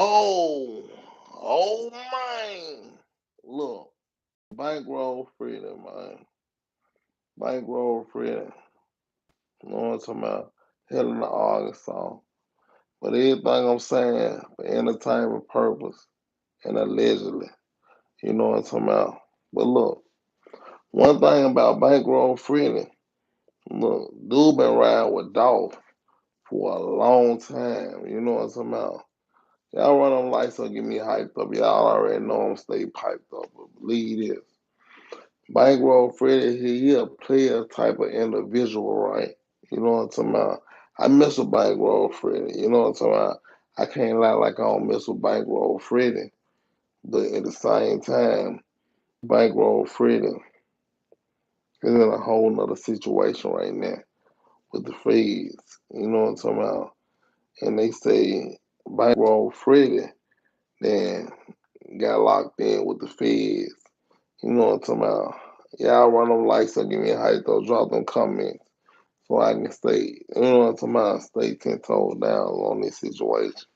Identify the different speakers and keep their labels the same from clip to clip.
Speaker 1: Oh man. Look, Bankroll Freddie, man. Bankroll Freddie. You know what I'm talking about? Hell in the Arkansas. But everything I'm saying for entertainment purpose and allegedly. You know what I'm talking about? But look, one thing about Bankroll Freddie, look, dude been riding with Dolph for a long time. You know what I'm talking about? Y'all run them lights up, get me hyped up. Y'all already know I'm stay piped up. But believe this. Bankroll Freddie, he a player type of individual, right? You know what I'm talking about? I mess with Bankroll Freddie. You know what I'm talking about? I can't lie like I don't mess with Bankroll Freddie. But at the same time, Bankroll Freddie is in a whole nother situation right now with the feds. You know what I'm talking about? And they say Bankroll Freddie then got locked in with the feds. You know what I'm talking about? Y'all run them likes up, give me a hype though, drop them comments so I can stay, you know what I'm talking about, stay 10 toes down on this situation.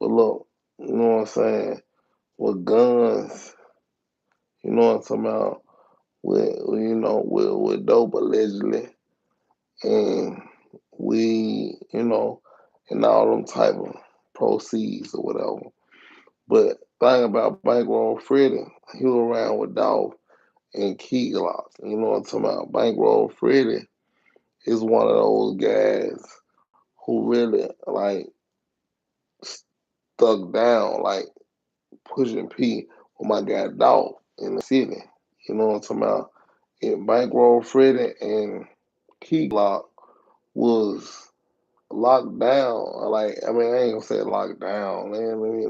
Speaker 1: But look, you know what I'm saying? With guns, you know what I'm talking about, with dope allegedly, and we, and all them type of proceeds or whatever. But thing about Bankroll Freddie, he was around with Dolph and Key Glock. You know what I'm talking about? Bankroll Freddie is one of those guys who really like stuck down, like pushing P with my guy Dolph in the city. You know what I'm talking about? And Bankroll Freddie and Key Glock was locked down. Like, I mean, I ain't gonna say locked down, man. Let me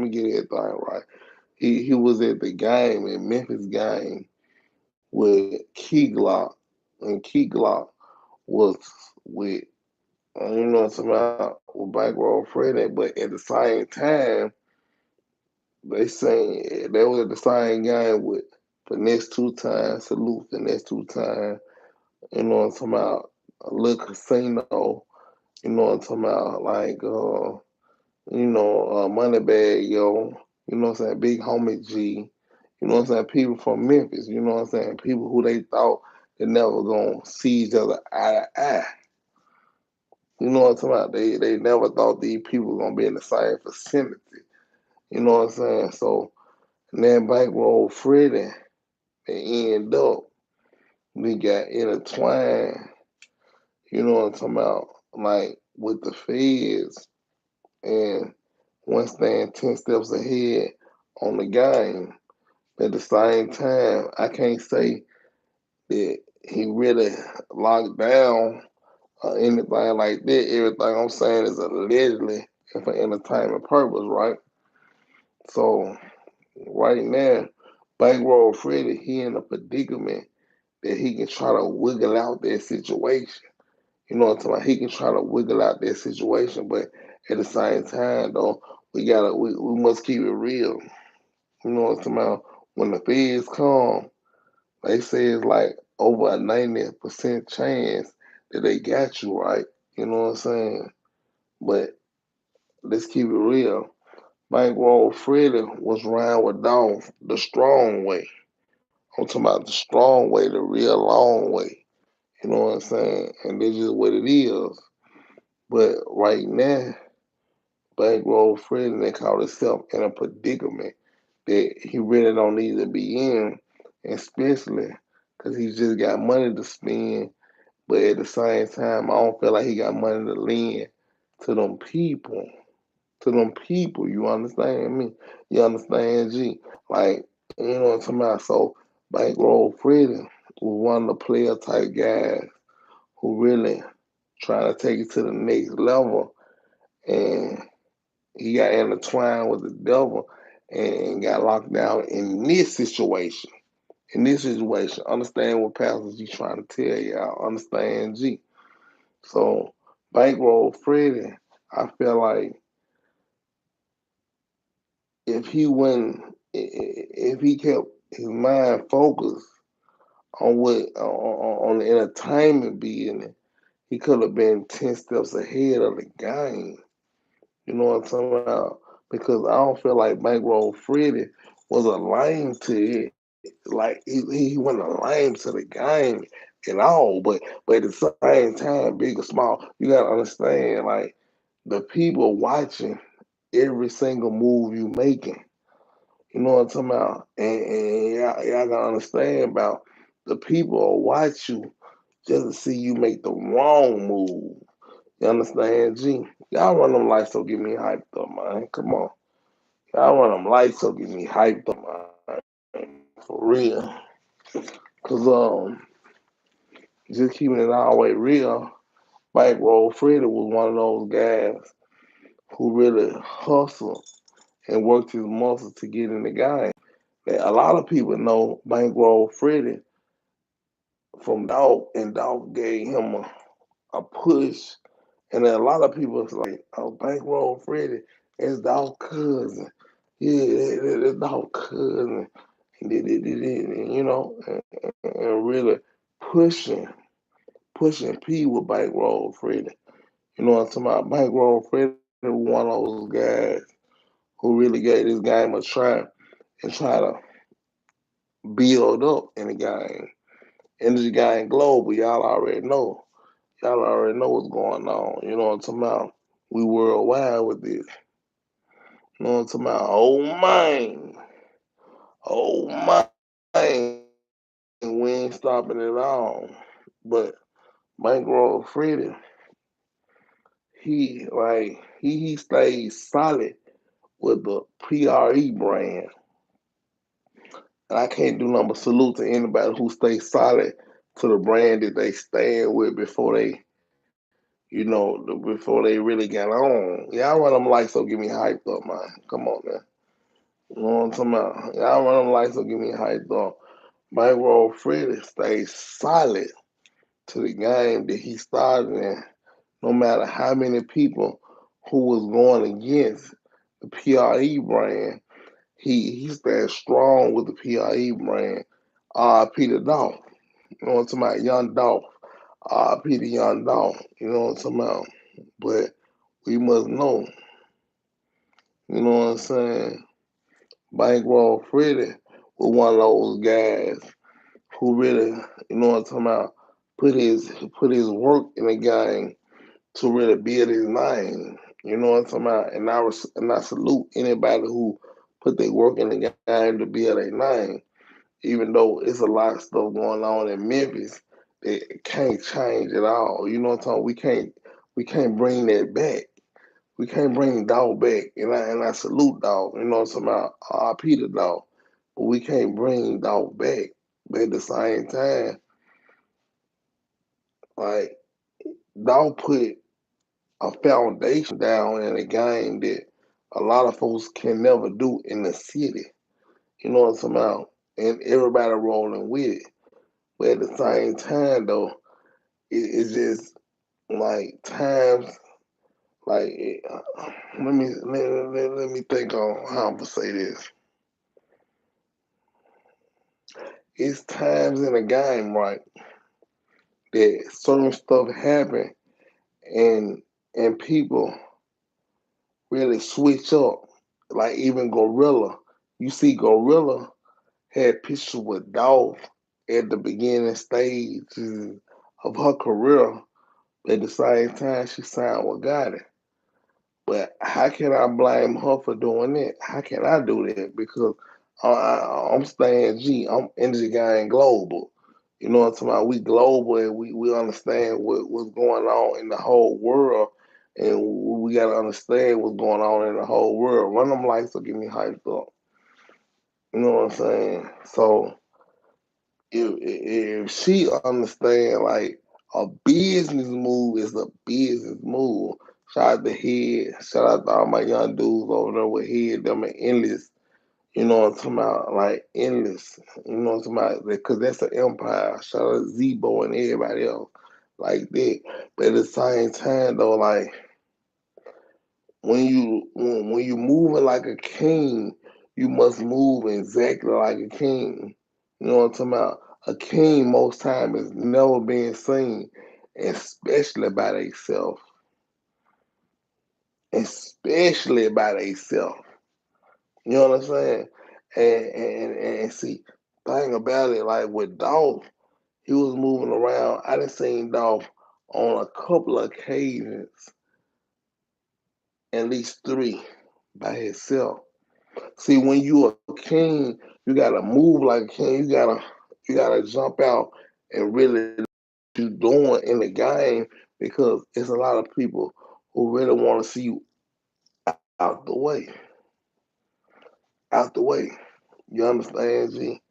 Speaker 1: get everything right. He was at the game in Memphis game with Key Glock, and Key Glock was with you know what I'm talking about with Bankroll Freddie, but at the same time they saying they was at the same game with Finesse Two Times, Salute Finesse Two Times. You know what I'm talking about? A little casino. You know what I'm talking about? Like Moneybag Yo. You know what I'm saying? Big Homie G. You know what I'm saying? People from Memphis. You know what I'm saying? People who they thought they never gonna see each other eye to eye. You know what I'm talking about? They never thought these people were gonna be in the same vicinity. You know what I'm saying? So and then Bankroll Freddie, they end up, we got intertwined, you know what I'm talking about, like with the feds and one staying 10 steps ahead on the game. At the same time, I can't say that he really locked down or anything like that. Everything I'm saying is allegedly and for entertainment purpose, right? So right now, Bankroll Freddie, he in a predicament that he can try to wiggle out that situation. You know what I'm talking about? He can try to wiggle out that situation, but at the same time though, we must keep it real. You know what I'm talking about? When the feds come, they say it's like over a 90% chance that they got you right. You know what I'm saying? But let's keep it real. Bankroll Freddie was riding with Dolph the strong way. I'm talking about the strong way, the real long way. You know what I'm saying? And this is what it is. But right now, Bankroll Freddie they caught himself in a predicament that he really don't need to be in, especially because he just got money to spend. But at the same time, I don't feel like he got money to lend to them people. To them people, you understand me? You understand G? Like, you know what I'm talking about? So Bankroll Freddie was one of the player type guys who really trying to take it to the next level and he got intertwined with the devil and got locked down in this situation. In this situation, understand what Pastor G trying to tell y'all. Understand G. So Bankroll Freddie, I feel like if he went, if he kept his mind focused on on the entertainment being, he could have been 10 steps ahead of the game. You know what I'm talking about? Because I don't feel like Bankroll Freddie was a lame to it. Like he wasn't a lame to the game at all. But at the same time, big or small, you gotta understand like the people watching every single move you making. You know what I'm talking about? And y'all gotta understand about the people will watch you just to see you make the wrong move. You understand, G? Y'all run them lights so get me hyped up, man. Come on. Y'all run them lights so get me hyped up, man. For real. Cause just keeping it all the way real, Bankroll Freddie was one of those guys who really hustled and worked his muscles to get in the game. A lot of people know Bankroll Freddie from Dog, and Dog gave him a push. And then a lot of people was like, oh, Bankroll Freddie is Dog cousin. Yeah, that's Dog cousin. You know, and really pushing, pushing P with Bankroll Freddie. You know what I'm talking about? Bankroll Freddie was one of those guys who really gave this game a try and try to build up in the game. In the game global, y'all already know. Y'all already know what's going on. You know what I'm talking about? We worldwide with this. You know what I'm talking about? Oh man, we ain't stopping it all. But Bankroll Freddie, he stays solid with the PRE brand. And I can't do nothing but salute to anybody who stays solid to the brand that they stand with before they, before they really got on. Y'all run them lights so get me hyped up, man. Come on, man. You know what I'm talking about? Y'all run them lights so get me hyped up. Bankroll Freddie stays solid to the game that he started in, no matter how many people who was going against the PRE brand. He stands strong with the PRE brand. Peter Dolph. You know what I'm talking about? Young Dolph. Peter Young Dolph. You know what I'm talking about? But we must know, you know what I'm saying? Bankroll Freddie was one of those guys who really, you know what I'm talking about, put his work in the game to really build his name. You know what I'm talking about? And I salute anybody who put their work in the game to build their name. Even though it's a lot of stuff going on in Memphis, it can't change at all. You know what I'm talking? We can't bring that back. We can't bring Dog back, and I salute Dog. You know what I'm talking about? Peter Dog, but we can't bring Dog back. But at the same time, like Dog put a foundation down in a game that a lot of folks can never do in the city. You know what I'm talking about? And everybody rolling with it. But at the same time, though, it's just like times like let me think on how I'm gonna say this. It's times in a game, right, that certain stuff happen and people really switch up. Like even Gorilla, you see Gorilla had pictures with Dolph at the beginning stages of her career. At the same time, she signed with Gotti. But how can I blame her for doing that? How can I do that? Because I'm staying G. I'm Energy Gang Global. You know what I'm talking about? We global and we understand what's going on in the whole world. And we got to understand what's going on in the whole world. Run them lights to get me hyped up. You know what I'm saying? So if she understand like a business move is a business move. Shout out to Head. Shout out to all my young dudes over there with Head. Them and Endless. You know what I'm talking about? Like Endless. You know what I'm talking about? Because that's an empire. Shout out to Zebo and everybody else like that. But at the same time though, like when you moving like a king, you must move exactly like a king. You know what I'm talking about? A king most time is never being seen, especially by themselves. especially by themselves. You know what I'm saying? And see, thing about it, like with Dolph, he was moving around. I done seen Dolph on a couple of occasions, at least three, by himself. See, when you a king, you gotta move like a king. You gotta jump out and really you doing in the game because it's a lot of people who really want to see you out the way, out the way. You understand, G?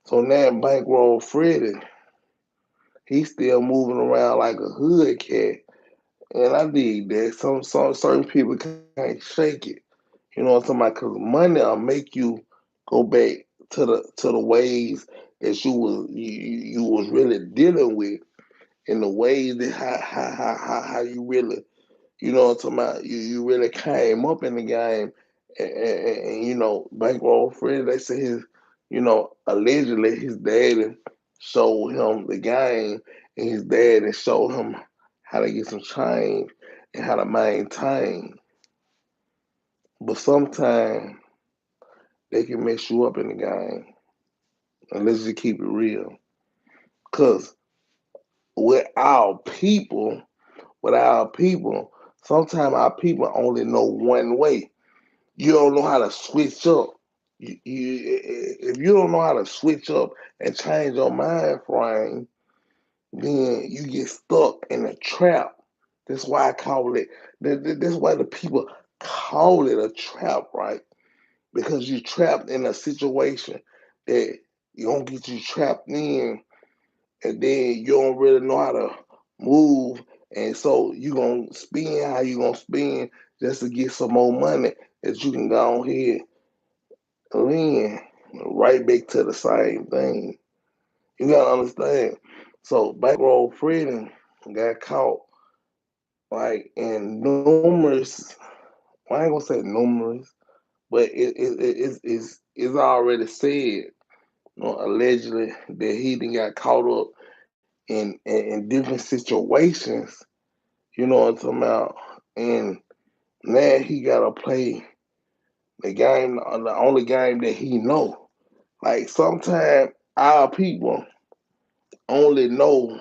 Speaker 1: So now Bankroll Freddie, he's still moving around like a hood cat, and I dig that. Some certain people can't shake it. You know what I'm talking about? Because money will make you go back to the ways that you was really dealing with, and the ways that how you really, you know what I'm talking about, you really came up in the game, and you know, Bankroll Freddie, they say his, you know, allegedly his daddy showed him the game, and his daddy showed him how to get some change and how to maintain. But sometimes they can mess you up in the game, and let's just keep it real. Cause with our people, with our people, sometimes our people only know one way. You don't know how to switch up. If you don't know how to switch up and change your mind frame, then you get stuck in a trap. That's why I call it. That's why the people call it a trap, right? Because you're trapped in a situation that you don't get you trapped in, and then you don't really know how to move, and so you gonna spend how you gonna spend just to get some more money that you can go ahead and win right back to the same thing. You gotta understand. So Bankroll Freddie got caught like in numerous. Well, I ain't gonna say numerous, but it's already said, allegedly that he done got caught up in different situations. You know what I'm talking about? And now he gotta play the game, the only game that he know. Like sometimes our people only know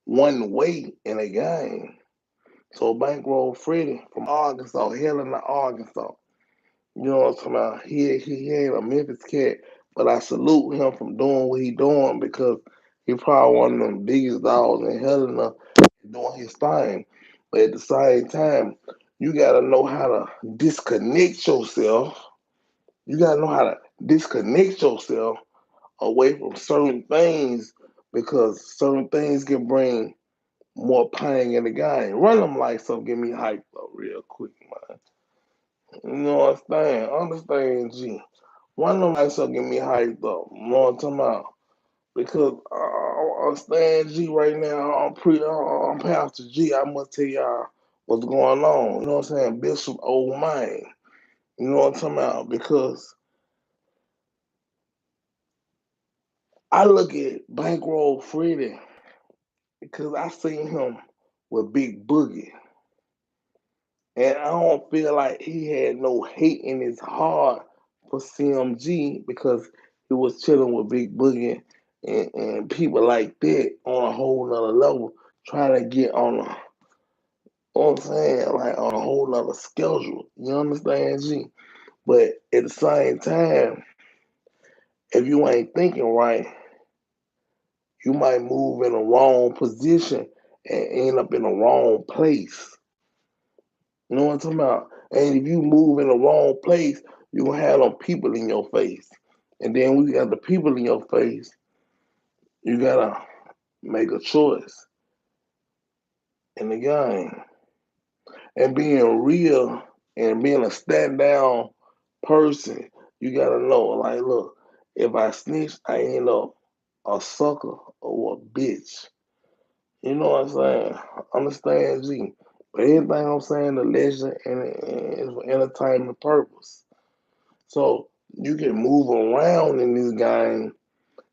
Speaker 1: one way in a game. So Bankroll Freddie from Arkansas, Helena, Arkansas. You know what I'm talking about? He ain't a Memphis cat, but I salute him from doing what he doing because he probably one of them biggest dogs in Helena doing his thing. But at the same time, you gotta know how to disconnect yourself. You gotta know how to disconnect yourself away from certain things because certain things can bring more pain in the game. Run them lights up, get me hyped up real quick, man. You know what I'm saying? Understand, G. Run them lights up, get me hyped up. You know what I'm talking about? Because I'm staying G right now. I'm Pastor G. I must tell y'all what's going on. You know what I'm saying? Bishop Old Man. You know what I'm talking about? Because I look at Bankroll Freddie because I seen him with Big Boogie. And I don't feel like he had no hate in his heart for CMG because he was chilling with Big Boogie and people like that on a whole nother level, trying to get on a, you know what I'm saying, like on a whole nother schedule. You understand, G? But at the same time, if you ain't thinking right, you might move in the wrong position and end up in the wrong place. You know what I'm talking about? And if you move in the wrong place, you're gonna have them people in your face. And then when you got the people in your face, you gotta make a choice in the game. And being real and being a stand down person, you gotta know, like, look, if I snitch, I end up a sucker or a bitch. You know what I'm saying? Understand, G. But anything I'm saying, the legend and is for entertainment purpose. So you can move around in this game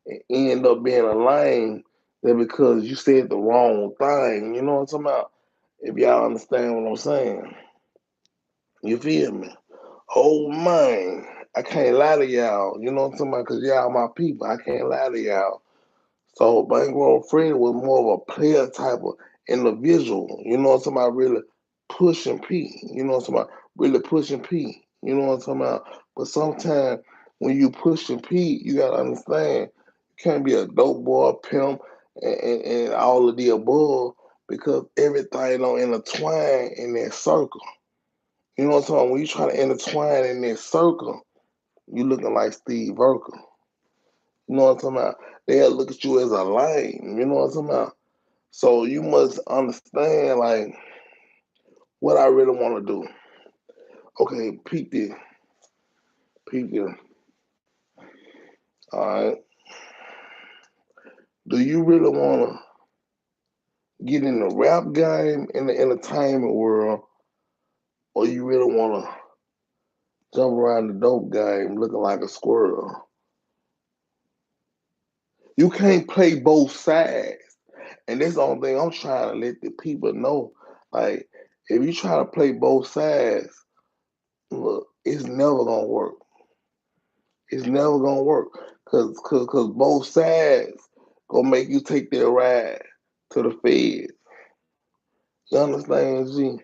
Speaker 1: and end up being a lame that because you said the wrong thing. You know what I'm talking about? If y'all understand what I'm saying. You feel me? Oh man, I can't lie to y'all. You know what I'm talking about? Cause y'all my people. I can't lie to y'all. So Bankroll Freddie was more of a player type of individual. You know what I'm talking about? Really pushing P. You know what I'm talking about? Really pushing P. You know what I'm talking about? But sometimes when you pushing P, you gotta understand you can't be a dope boy, a pimp, and all of the above because everything don't intertwine in that circle. You know what I'm talking about? When you try to intertwine in that circle, you looking like Steve Urkel. You know what I'm talking about? They'll look at you as a lame. You know what I'm talking about? So you must understand, like, what I really want to do. Okay, peep this. Peep this. All right. Do you really want to get in the rap game in the entertainment world, or you really want to jump around the dope game looking like a squirrel? You can't play both sides. And that's the only thing I'm trying to let the people know. Like, if you try to play both sides, look, it's never gonna work. It's never gonna work. Cause both sides gonna make you take their ride to the feds. You understand, G?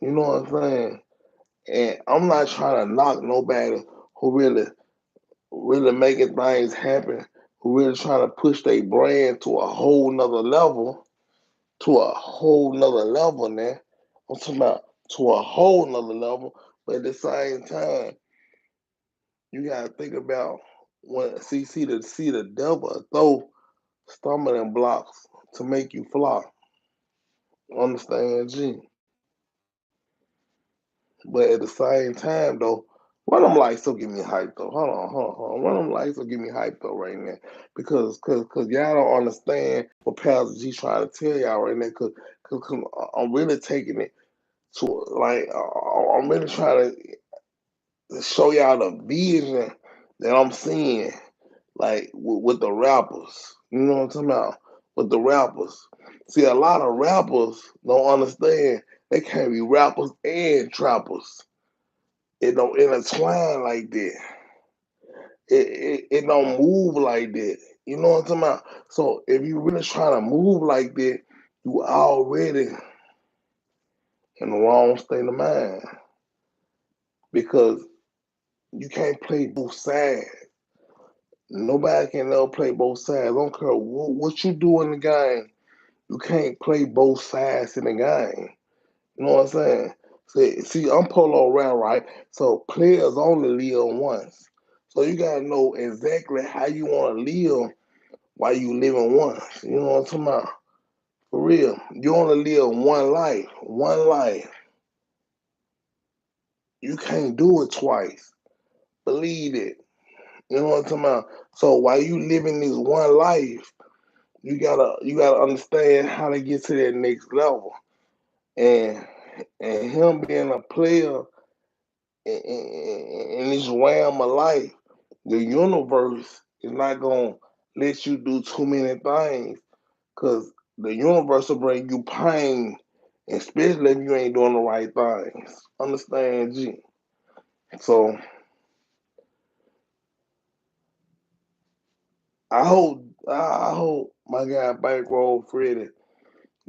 Speaker 1: You know what I'm saying? And I'm not trying to knock nobody who really making things happen, who really trying to push their brand to a whole nother level, now. I'm talking about to a whole nother level, but at the same time, you gotta think about when see the devil throw stumbling blocks to make you flop. Understand, G? But at the same time, though, one of them lights will give me hype though. Hold on. One of them lights will give me hype though right now, because y'all don't understand what Pastor G trying to tell y'all right now. Cause I'm really taking it to like I'm really trying to show y'all the vision that I'm seeing, like with the rappers. You know what I'm talking about? With the rappers. See, a lot of rappers don't understand they can't be rappers and trappers. It don't intertwine like that. It don't move like that. You know what I'm talking about? So if you really trying to move like that, you already in the wrong state of mind because you can't play both sides. Nobody can ever play both sides. I don't care what you do in the game. You can't play both sides in the game. You know what I'm saying? See, I'm polo around, right? So players only live once. So you gotta know exactly how you want to live while you living once. You know what I'm talking about? For real. You only live one life. One life. You can't do it twice. Believe it. You know what I'm talking about? So while you living this one life, you gotta understand how to get to that next level. And and him being a player in this realm of life, the universe is not gonna let you do too many things because the universe will bring you pain, especially if you ain't doing the right things. Understand, G? So I hope my guy Bankroll Freddie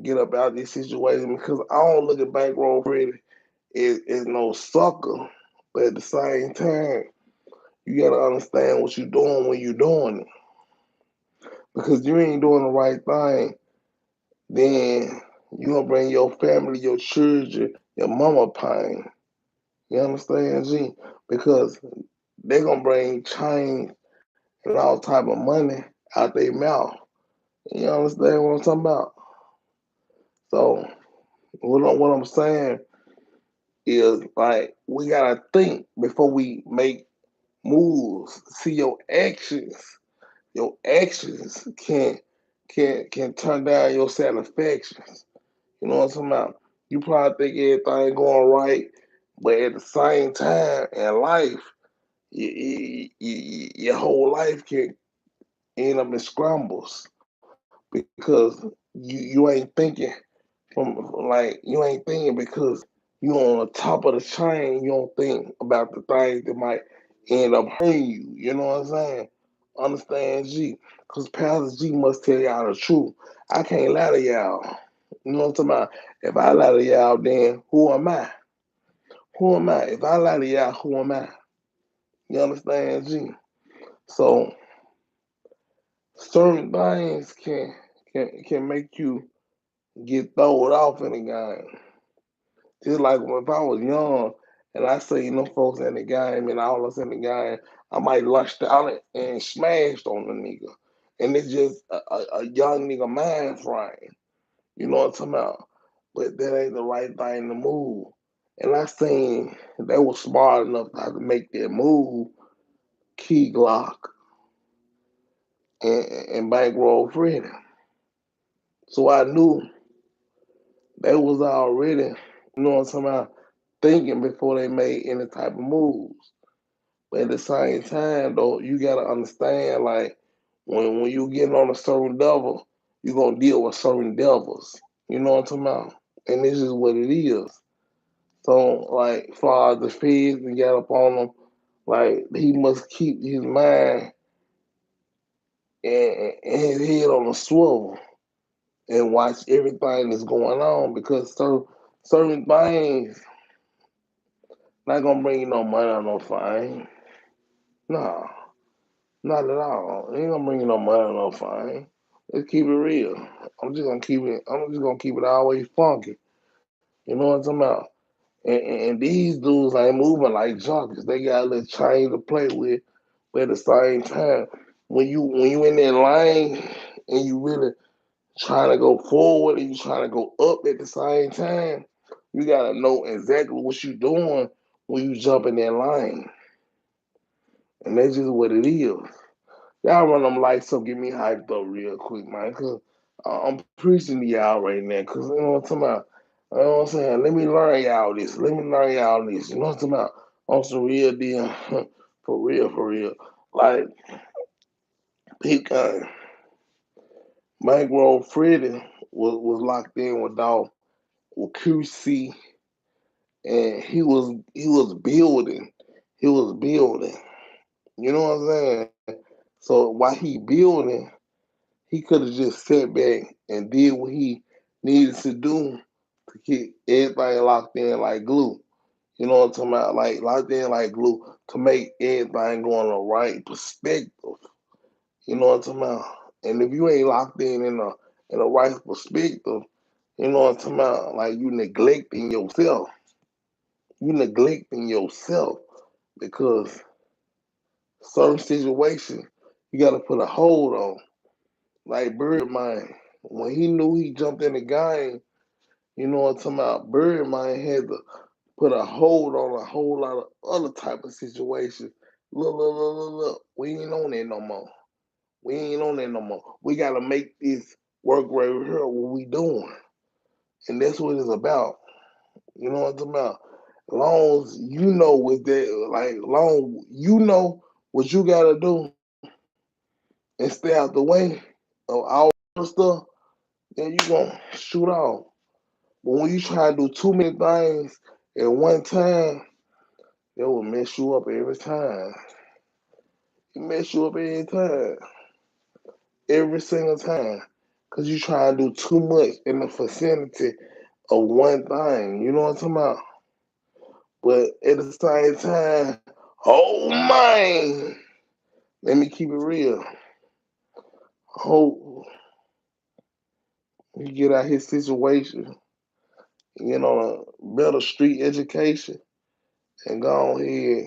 Speaker 1: get up out of this situation because I don't look at Bankroll Freddie as no sucker, but at the same time, you gotta understand what you're doing when you're doing it. Because you ain't doing the right thing, then you gonna bring your family, your children, your mama pain. You understand, G? Because they gonna bring change and all type of money out their mouth. You understand what I'm talking about? So what I'm saying is like we gotta think before we make moves. See your actions can turn down your satisfactions. You know what I'm talking about? You probably think everything going right, but at the same time in life, your whole life can end up in scrambles because you ain't thinking from like you ain't thinking because You on the top of the chain, you don't think about the things that might end up hurting you. You know what I'm saying? Understand, G? Because Pastor G must tell y'all the truth. I can't lie to y'all. You know what I'm talking about? If I lie to y'all, then who am I? Who am I? If I lie to y'all, who am I? You understand, G? So certain things can make you get thrown off in the game. Just like if I was young and I say, folks in the game and all us in the game, I might lushed out and smashed on the nigga. And it's just a young nigga mind frame. You know what I'm talking about? But that ain't the right thing to move. And I seen they were smart enough to make that move, Key Glock and Bankroll Freddie. So I knew they was already, what I'm talking about, thinking before they made any type of moves. But at the same time, though, you gotta understand, like, when you getting on a certain level, you're gonna deal with certain devils. You know what I'm talking about? And this is what it is. So, like, far as the feds and got up on him, like, he must keep his mind and his head on a swivel and watch everything that's going on because certain things not gonna bring you no money or no fame. No, not at all. It ain't gonna bring you no money or no fame. Let's keep it real. I'm just gonna keep it always funky. You know what I'm talking about? And these dudes ain't moving like junkies. They got a little chain to play with, but at the same time, when you in that lane and you really trying to go forward and you trying to go up at the same time, you gotta know exactly what you doing when you jump in that line. And that's just what it is. Y'all run them lights up, get me hyped up real quick, man, because I'm preaching to y'all right now, because you know what I'm talking about? You know what I'm saying? Let me learn y'all this. Let me learn y'all this. You know what I'm talking about? On some real deal. For real, for real. Like, peep game. Bankroll Freddie was locked in with QC, and he was building. He was building. You know what I'm saying? So while he building, he could have just sat back and did what he needed to do to keep everything locked in like glue. You know what I'm talking about? Like locked in like glue to make everything go in the right perspective. You know what I'm talking about? And if you ain't locked in a right perspective, you know what I'm talking about? Like you neglecting yourself. You neglecting yourself because certain situations you gotta put a hold on. Like Birdman, when he knew he jumped in the game, you know what I'm talking about? Birdman had to put a hold on a whole lot of other type of situations. Look. We ain't on that no more. We ain't on that no more. We gotta make this work right here, what we doing. And that's what it's about. You know what I'm talking about? Long as you know what that like long you know what you gotta do and stay out the way of all the stuff, then you gonna shoot off. But when you try to do too many things at one time, it will mess you up every time. It mess you up every time. Every single time. Cause you try to do too much in the vicinity of one thing. You know what I'm talking about? But at the same time, oh man, let me keep it real. Hope you get out his situation, get on a better street education, and go ahead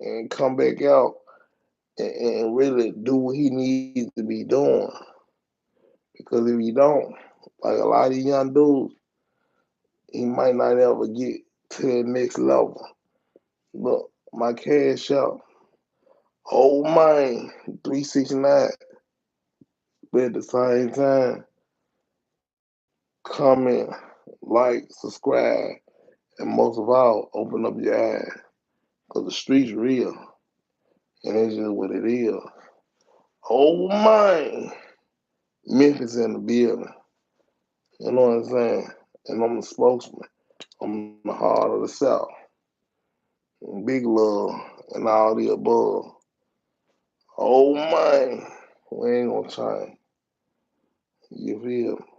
Speaker 1: and come back out and really do what he needs to be doing. Because if you don't, like a lot of these young dudes, he might not ever get to the next level. Look, my cash out, oh man, 369. But at the same time, comment, like, subscribe, and most of all, open up your eyes. Because the street's real, and it's just what it is. Oh man, Memphis in the building. You know what I'm saying? And I'm the spokesman. from the heart of the South. Big love and all the above. Oh man, we ain't gonna change. You feel me?